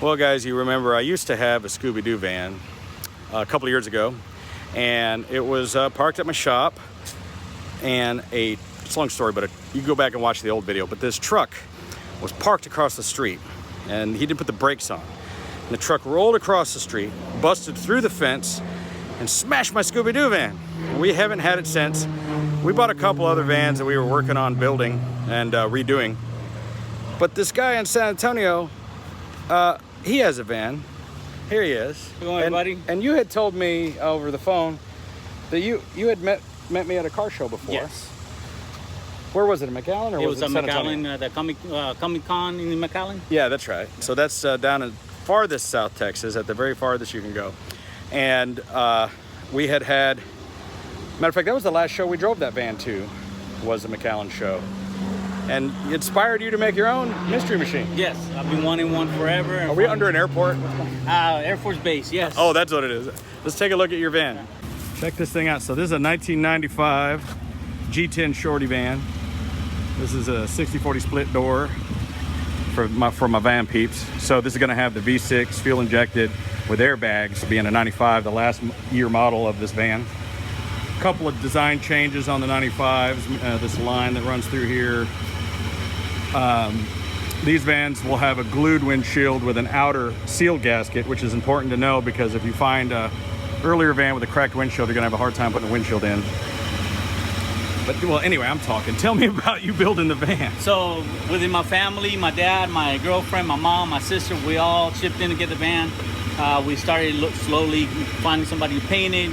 Well, guys, you remember I used to have a Scooby Doo van a couple of years ago, and it was parked at my shop. And it's a long story, but you can go back and watch the old video. But this truck was parked across the street, and he didn't put the brakes on. And the truck rolled across the street, busted through the fence, and smashed my Scooby Doo van. We haven't had it since. We bought a couple other vans that we were working on building and redoing. But this guy in San Antonio, he has a van. Here he is. Good morning, buddy. And you had told me over the phone that you had met me at a car show before. Yes. Where was it, in McAllen, or it was it in McAllen, the Comic Con in McAllen? Yeah, that's right. So that's down in farthest South Texas, at the very farthest you can go. And we had, matter of fact, that was the last show we drove that van to, was the McAllen show. And it inspired you to make your own mystery machine. Yes, I've been wanting one forever. Are we under an airport? Air Force Base, yes. Oh, that's what it is. Let's take a look at your van. Okay. Check this thing out. So this is a 1995 G10 Shorty van. This is a 60/40 split door for my van peeps. So this is going to have the V6 fuel injected with airbags, being a 95, the last year model of this van. A couple of design changes on the 95s. This line that runs through here. These vans will have a glued windshield with an outer seal gasket, which is important to know because if you find a earlier van with a cracked windshield, you're gonna have a hard time putting the windshield in. But well, anyway, I'm talking. Tell me about you building the van. So within my family, my dad, my girlfriend, my mom, my sister, we all chipped in to get the van. We started slowly finding somebody to paint it,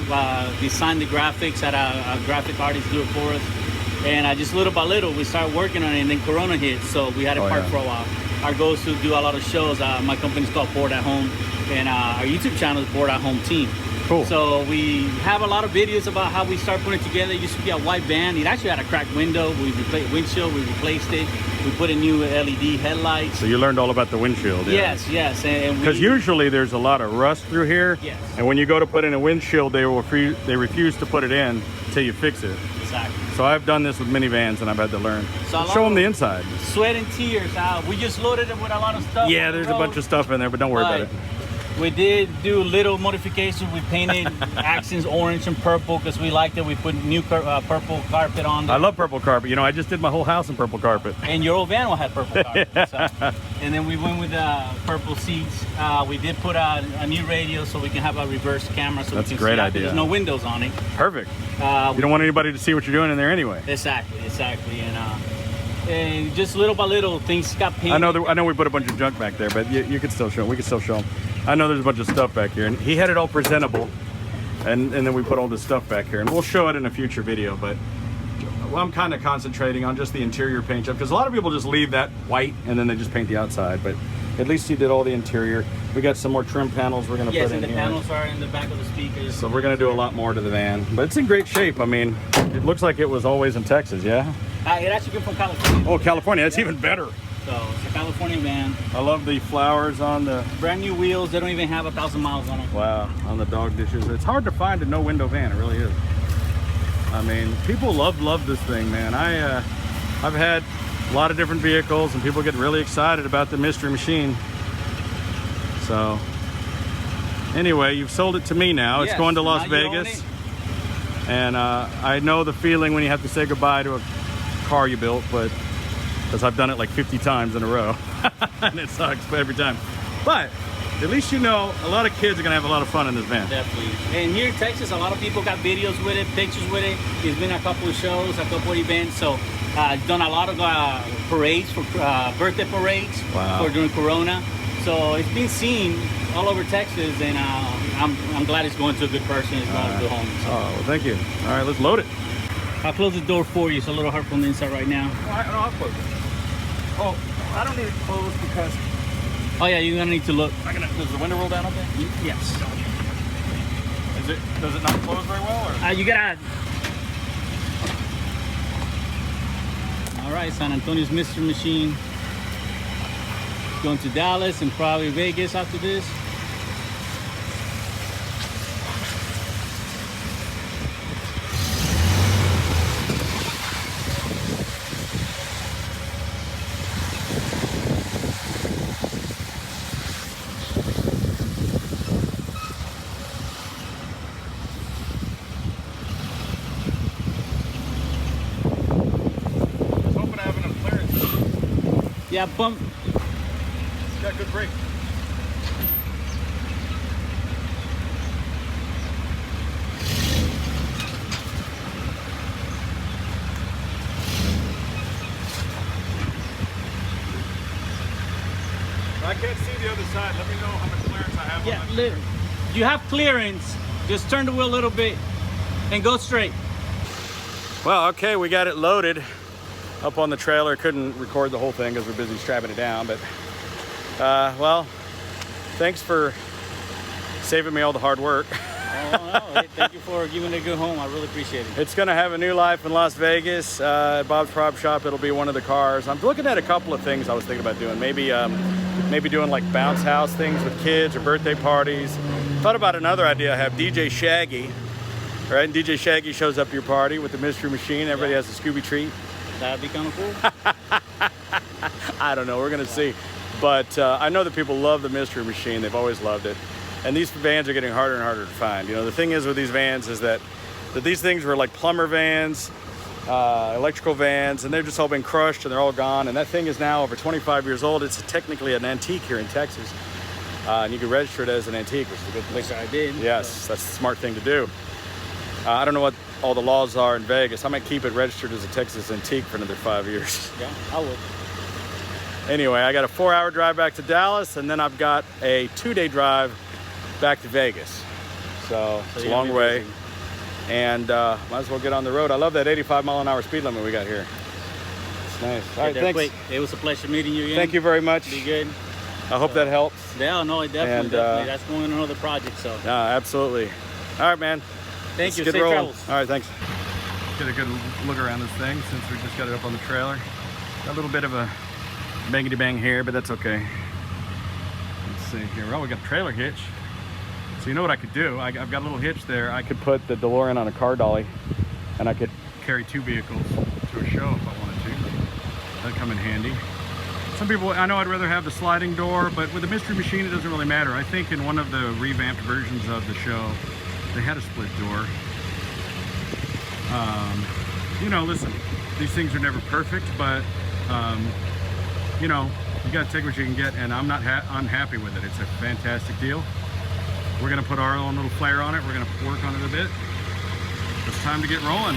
design the graphics, had a graphic artist do it for us. And just little by little, we started working on it, and then Corona hit, so we had it parked for a while. Our goal is to do a lot of shows. My company's called Board at Home, and our YouTube channel is Board at Home Team. Cool. So we have a lot of videos about how we start putting it together. It used to be a white van. It actually had a cracked window. We replaced windshield. We replaced it. We put in new LED headlights. So you learned all about the windshield. Yeah. Yes. Because usually there's a lot of rust through here. Yes. And when you go to put in a windshield, they refuse to put it in until you fix it. Exactly. So I've done this with minivans, and I've had to learn. So show them the inside. Sweat and tears. We just loaded it with a lot of stuff. Yeah, there's a bunch of stuff in there, but don't worry about it. We did do little modifications. We painted accents orange and purple because we liked it. We put new purple carpet on there. I love purple carpet. You know, I just did my whole house in purple carpet. And your old van will have purple carpet. So. And then we went with purple seats. We did put a new radio so we can have a reverse camera. So that's we can a great see idea. There's no windows on it. Perfect. You don't want anybody to see what you're doing in there anyway. Exactly. And just little by little, things got painted. I know we put a bunch of junk back there, but you could still show them. We could still show them. I know there's a bunch of stuff back here, and he had it all presentable, and then we put all this stuff back here, and we'll show it in a future video. But I'm kind of concentrating on just the interior paint job, because a lot of people just leave that white and then they just paint the outside. But at least he did all the interior. We got some more trim panels we're going to put in here. Yes, and the panels are in the back of the speakers. So we're going to do a lot more to the van, but it's in great shape. I mean, it looks like it was always in Texas, yeah? It actually came from California. Oh, California, that's even better. So it's a California van. I love the flowers on the... Brand new wheels. They don't even have 1,000 miles on them. Wow, on the dog dishes. It's hard to find a no window van, it really is. I mean, people love this thing, man. I've had a lot of different vehicles, and people get really excited about the mystery machine. So anyway, you've sold it to me now. It's going to Las Vegas. And I know the feeling when you have to say goodbye to a car you built, but because I've done it like 50 times in a row and it sucks every time. But at least you know a lot of kids are gonna have a lot of fun in this van. Definitely. And here in Texas, a lot of people got videos with it, pictures with it. There's been a couple of shows, a couple of events. So I've done a lot of parades for birthday parades for during Corona. So it's been seen all over Texas, and I'm glad it's going to a good person. It's going to a good home. So. Oh, well, thank you. All right, let's load it. I'll close the door for you. It's a little hard from the inside right now. I'll close it. Oh, I don't need it closed because... Oh yeah, you're gonna need to look. Does the window roll down up there? Yes. Does it not close very well? Or? You gotta... All right, San Antonio's Mystery Machine. Going to Dallas and probably Vegas after this. Yeah, bump. It's got good brakes. I can't see the other side. Let me know how much clearance I have. Yeah, on that. you have clearance. Just turn the wheel a little bit and go straight. Well, okay, we got it loaded up on the trailer. Couldn't record the whole thing because we're busy strapping it down, but well, thanks for saving me all the hard work. Oh, no. Hey, thank you for giving it a good home. I really appreciate it. It's gonna have a new life in Las Vegas. At Bob's Prop Shop, it'll be one of the cars. I'm looking at a couple of things I was thinking about doing. Maybe doing like bounce house things with kids or birthday parties. Thought about another idea. I have DJ Shaggy, right? And DJ Shaggy shows up at your party with the mystery machine. Everybody has a Scooby treat. That'd be kind of cool. I don't know, we're gonna see. But I know that people love the mystery machine. They've always loved it. And these vans are getting harder and harder to find. You know, the thing is with these vans is that these things were like plumber vans, electrical vans, and they've just all been crushed and they're all gone. And that thing is now over 25 years old. It's technically an antique here in Texas. And you can register it as an antique, which is a good thing. Which I did. Yes, so. that's the smart thing to do. I don't know what all the laws are in Vegas. I might keep it registered as a Texas antique for another 5 years. Yeah, I would. Anyway, I got a 4-hour drive back to Dallas, and then I've got a 2-day drive back to Vegas. So it's a long way. Busy. And might as well get on the road. I love that 85-mile-an-hour speed limit we got here. It's nice. All right, thanks. Quick. It was a pleasure meeting you again. Thank you very much. Be good. I hope that helps. Yeah, no, it definitely, And, definitely. That's going on another project, so. Absolutely. All right, man. Thank you. Get Safe rolling. travels. All right, thanks. Get a good look around this thing since we just got it up on the trailer. Got a little bit of a bangity bang here, but that's okay. Let's see here. Well, we got a trailer hitch. So you know what I could do? I've got a little hitch there. I could put the DeLorean on a car dolly, and I could carry 2 vehicles to a show if I wanted to. That'd come in handy. Some people, I know I'd rather have the sliding door, but with the mystery machine, it doesn't really matter. I think in one of the revamped versions of the show, they had a split door. You know, listen, these things are never perfect, but you know, you gotta take what you can get, and I'm not unhappy with it. It's a fantastic deal. We're gonna put our own little flair on it. We're gonna work on it a bit. It's time to get rolling.